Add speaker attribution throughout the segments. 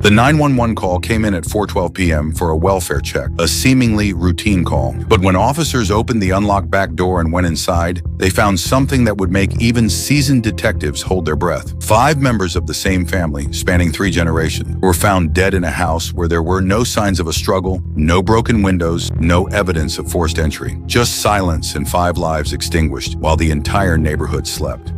Speaker 1: The 911 call came in at 4:12 p.m. for a welfare check, a seemingly routine call. But when officers opened the unlocked back door and went inside, they found something that would make even seasoned detectives hold their breath. 5 members of the same family, spanning 3 generations, were found dead in a house where there were no signs of a struggle, no broken windows, no evidence of forced entry. Just silence and 5 lives extinguished while the entire neighborhood slept.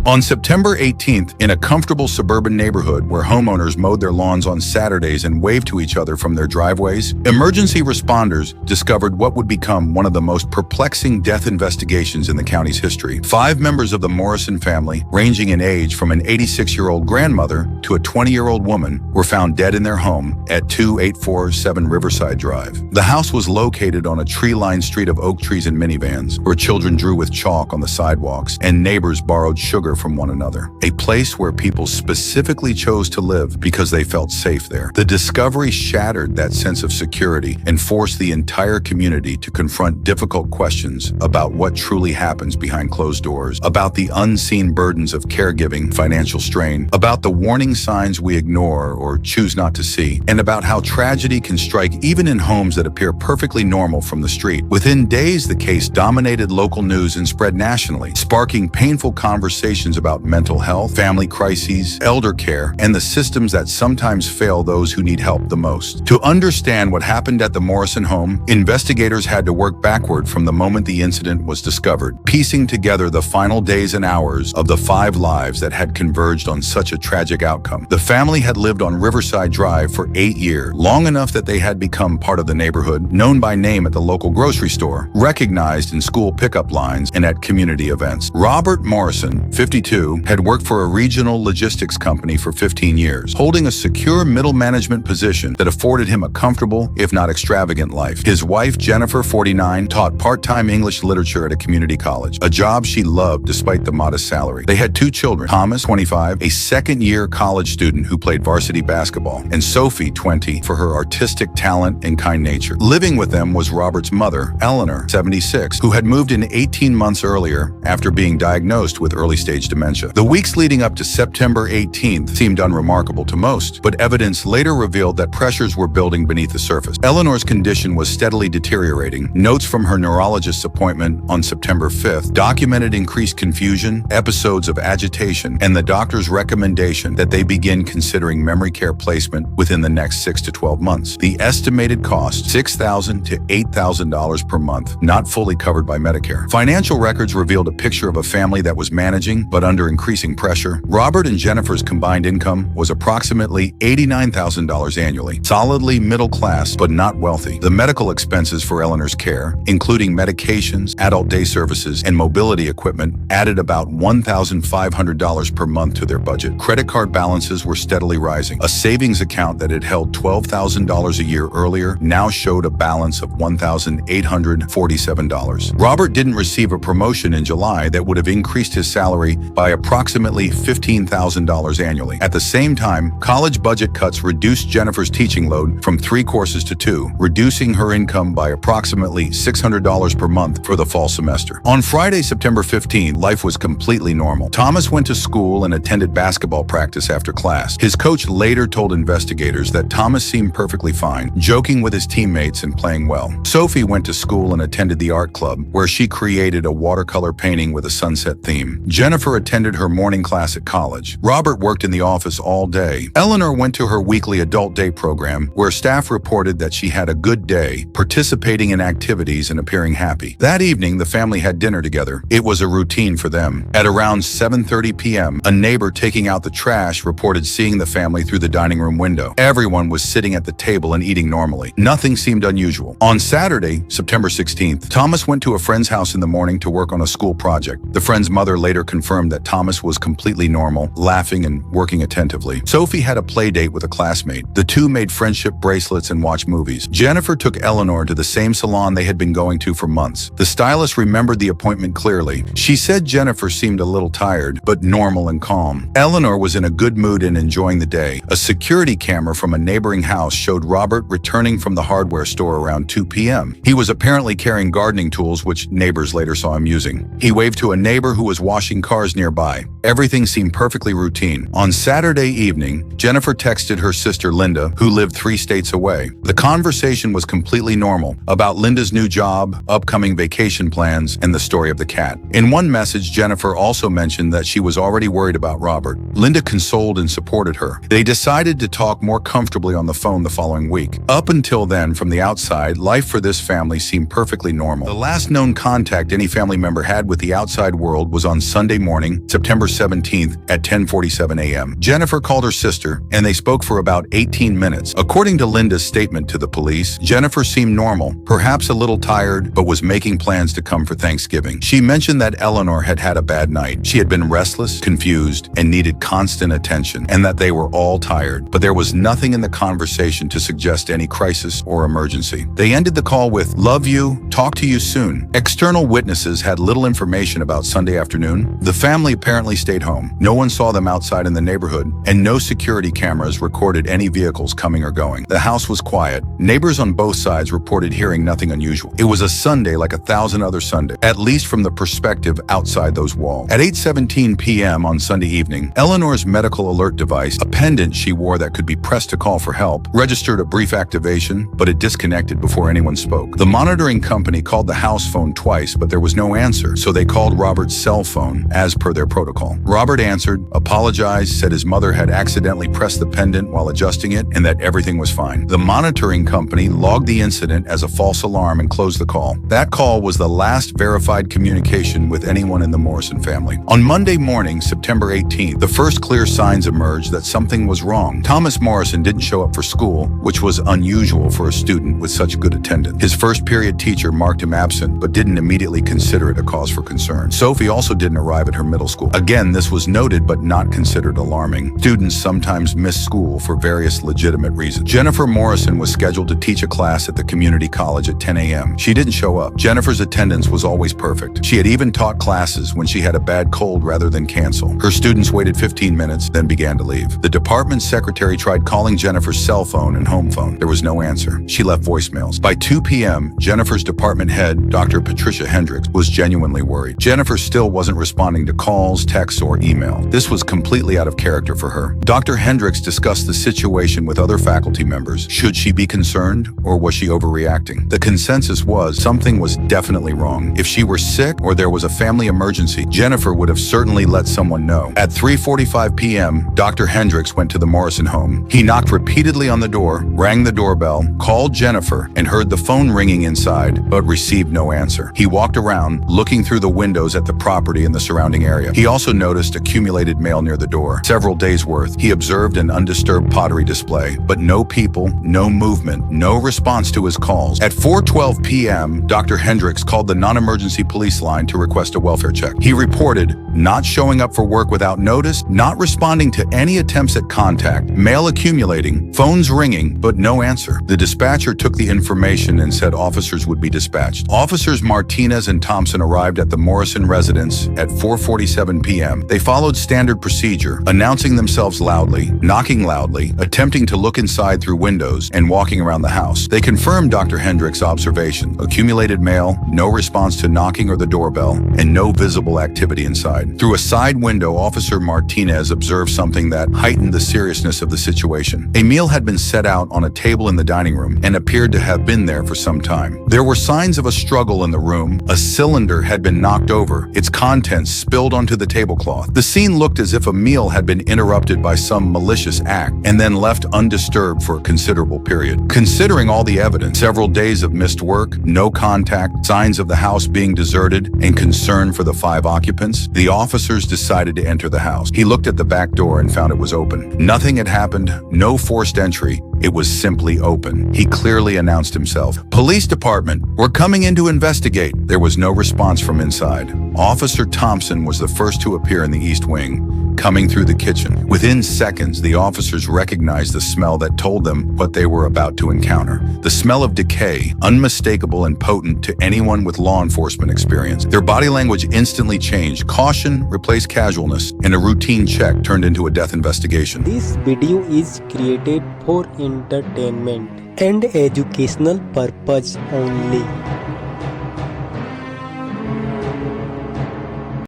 Speaker 1: On September 18th, in a comfortable suburban neighborhood where homeowners mowed their lawns on Saturdays and waved to each other from their driveways, emergency responders discovered what would become one of the most perplexing death investigations in the county's history. 5 members of the Morrison family, ranging in age from an 86-year-old grandmother to a 20-year-old woman, were found dead in their home at 2847 Riverside Drive. The house was located on a tree-lined street of oak trees and minivans, where children drew with chalk on the sidewalks and neighbors borrowed sugar from one another, a place where people specifically chose to live because they felt safe there. The discovery shattered that sense of security and forced the entire community to confront difficult questions about what truly happens behind closed doors, about the unseen burdens of caregiving, financial strain, about the warning signs we ignore or choose not to see, and about how tragedy can strike even in homes that appear perfectly normal from the street. Within days, the case dominated local news and spread nationally, sparking painful conversations about mental health, family crises, elder care, and the systems that sometimes fail those who need help the most. To understand what happened at the Morrison home, investigators had to work backward from the moment the incident was discovered, piecing together the final days and hours of the 5 lives that had converged on such a tragic outcome. The family had lived on Riverside Drive for 8 years, long enough that they had become part of the neighborhood, known by name at the local grocery store, recognized in school pickup lines and at community events. Robert Morrison, 52, had worked for a regional logistics company for 15 years, holding a secure middle management position that afforded him a comfortable, if not extravagant life. His wife, Jennifer, 49, taught part-time English literature at a community college, a job she loved despite the modest salary. They had 2 children, Thomas, 25, a second-year college student who played varsity basketball, and Sophie, 20, for her artistic talent and kind nature. Living with them was Robert's mother, Eleanor, 76, who had moved in 18 months earlier after being diagnosed with early-stage dementia. The weeks leading up to September 18th seemed unremarkable to most, but evidence later revealed that pressures were building beneath the surface. Eleanor's condition was steadily deteriorating. Notes from her neurologist's appointment on September 5th documented increased confusion, episodes of agitation, and the doctor's recommendation that they begin considering memory care placement within the next 6 to 12 months. The estimated cost, $6,000 to $8,000 per month, not fully covered by Medicare. Financial records revealed a picture of a family that was managing, but under increasing pressure. Robert and Jennifer's combined income was approximately $89,000 annually, solidly middle class, but not wealthy. The medical expenses for Eleanor's care, including medications, adult day services, and mobility equipment, added about $1,500 per month to their budget. Credit card balances were steadily rising. A savings account that had held $12,000 a year earlier now showed a balance of $1,847. Robert didn't receive a promotion in July that would have increased his salary by approximately $15,000 annually. At the same time, college budget cuts reduced Jennifer's teaching load from 3 courses to 2, reducing her income by approximately $600 per month for the fall semester. On Friday, September 15, life was completely normal. Thomas went to school and attended basketball practice after class. His coach later told investigators that Thomas seemed perfectly fine, joking with his teammates and playing well. Sophie went to school and attended the art club, where she created a watercolor painting with a sunset theme. Jennifer attended her morning class at college. Robert worked in the office all day. Eleanor went to her weekly adult day program, where staff reported that she had a good day, participating in activities and appearing happy. That evening, the family had dinner together. It was a routine for them. At around 7:30 p.m., a neighbor taking out the trash reported seeing the family through the dining room window. Everyone was sitting at the table and eating normally. Nothing seemed unusual. On Saturday, September 16th, Thomas went to a friend's house in the morning to work on a school project. The friend's mother later confirmed that Thomas was completely normal, laughing and working attentively. Sophie had a play date with a classmate. The two made friendship bracelets and watched movies. Jennifer took Eleanor to the same salon they had been going to for months. The stylist remembered the appointment clearly. She said Jennifer seemed a little tired, but normal and calm. Eleanor was in a good mood and enjoying the day. A security camera from a neighboring house showed Robert returning from the hardware store around 2 p.m. He was apparently carrying gardening tools, which neighbors later saw him using. He waved to a neighbor who was washing cars cars nearby. Everything seemed perfectly routine. On Saturday evening, Jennifer texted her sister Linda, who lived 3 states away. The conversation was completely normal, about Linda's new job, upcoming vacation plans, and the story of the cat. In one message, Jennifer also mentioned that she was already worried about Robert. Linda consoled and supported her. They decided to talk more comfortably on the phone the following week. Up until then, from the outside, life for this family seemed perfectly normal. The last known contact any family member had with the outside world was on Sunday morning, September 17th at 10:47 a.m. Jennifer called her sister, and they spoke for about 18 minutes. According to Linda's statement to the police, Jennifer seemed normal, perhaps a little tired, but was making plans to come for Thanksgiving. She mentioned that Eleanor had had a bad night. She had been restless, confused, and needed constant attention, and that they were all tired. But there was nothing in the conversation to suggest any crisis or emergency. They ended the call with, "Love you, talk to you soon." External witnesses had little information about Sunday afternoon. The family apparently stayed home. No one saw them outside in the neighborhood, and no security cameras recorded any vehicles coming or going. The house was quiet. Neighbors on both sides reported hearing nothing unusual. It was a Sunday like 1,000 other Sundays, at least from the perspective outside those walls. At 8:17 p.m. on Sunday evening, Eleanor's medical alert device, a pendant she wore that could be pressed to call for help, registered a brief activation, but it disconnected before anyone spoke. The monitoring company called the house phone twice, but there was no answer, so they called Robert's cell phone, as per their protocol. Robert answered, apologized, said his mother had accidentally pressed the pendant while adjusting it, and that everything was fine. The monitoring company logged the incident as a false alarm and closed the call. That call was the last verified communication with anyone in the Morrison family. On Monday morning, September 18th, the first clear signs emerged that something was wrong. Thomas Morrison didn't show up for school, which was unusual for a student with such good attendance. His first period teacher marked him absent, but didn't immediately consider it a cause for concern. Sophie also didn't arrive at her middle school. Again, this was noted but not considered alarming. Students sometimes miss school for various legitimate reasons. Jennifer Morrison was scheduled to teach a class at the community college at 10 a.m. She didn't show up. Jennifer's attendance was always perfect. She had even taught classes when she had a bad cold rather than cancel. Her students waited 15 minutes, then began to leave. The department secretary tried calling Jennifer's cell phone and home phone. There was no answer. She left voicemails. By 2 p.m., Jennifer's department head, Dr. Patricia Hendricks, was genuinely worried. Jennifer still wasn't responding to calls, texts, or email. This was completely out of character for her. Dr. Hendricks discussed the situation with other faculty members. Should she be concerned, or was she overreacting? The consensus was something was definitely wrong. If she were sick or there was a family emergency, Jennifer would have certainly let someone know. At 3:45 p.m., Dr. Hendricks went to the Morrison home. He knocked repeatedly on the door, rang the doorbell, called Jennifer, and heard the phone ringing inside, but received no answer. He walked around, looking through the windows at the property and the surrounding area. He also noticed accumulated mail near the door, several days' worth. He observed an undisturbed pottery display, but no people, no movement, no response to his calls. At 4:12 p.m., Dr. Hendricks called the non-emergency police line to request a welfare check. He reported not showing up for work without notice, not responding to any attempts at contact, mail accumulating, phones ringing, but no answer. The dispatcher took the information and said officers would be dispatched. Officers Martinez and Thompson arrived at the Morrison residence at 4:47 p.m. They followed standard procedure, announcing themselves loudly, knocking loudly, attempting to look inside through windows, and walking around the house. They confirmed Dr. Hendricks' observation. Accumulated mail, no response to knocking or the doorbell, and no visible activity inside. Through a side window, Officer Martinez observed something that heightened the seriousness of the situation. A meal had been set out on a table in the dining room and appeared to have been there for some time. There were signs of a struggle in the room. A cylinder had been knocked over, its contents spilled onto the tablecloth. The scene looked as if a meal had been interrupted by some malicious act and then left undisturbed for a considerable period. Considering all the evidence, several days of missed work, no contact, signs of the house being deserted, and concern for the 5 occupants, the officers decided to enter the house. He looked at the back door and found it was open. Nothing had happened, no forced entry. It was simply open. He clearly announced himself. "Police department, we're coming in to investigate." There was no response from inside. Officer Thompson was the first to appear in the east wing, coming through the kitchen. Within seconds, the officers recognized the smell that told them what they were about to encounter. The smell of decay, unmistakable and potent to anyone with law enforcement experience. Their body language instantly changed. Caution replaced casualness, and a routine check turned into a death investigation.
Speaker 2: This video is created for entertainment and educational purpose only.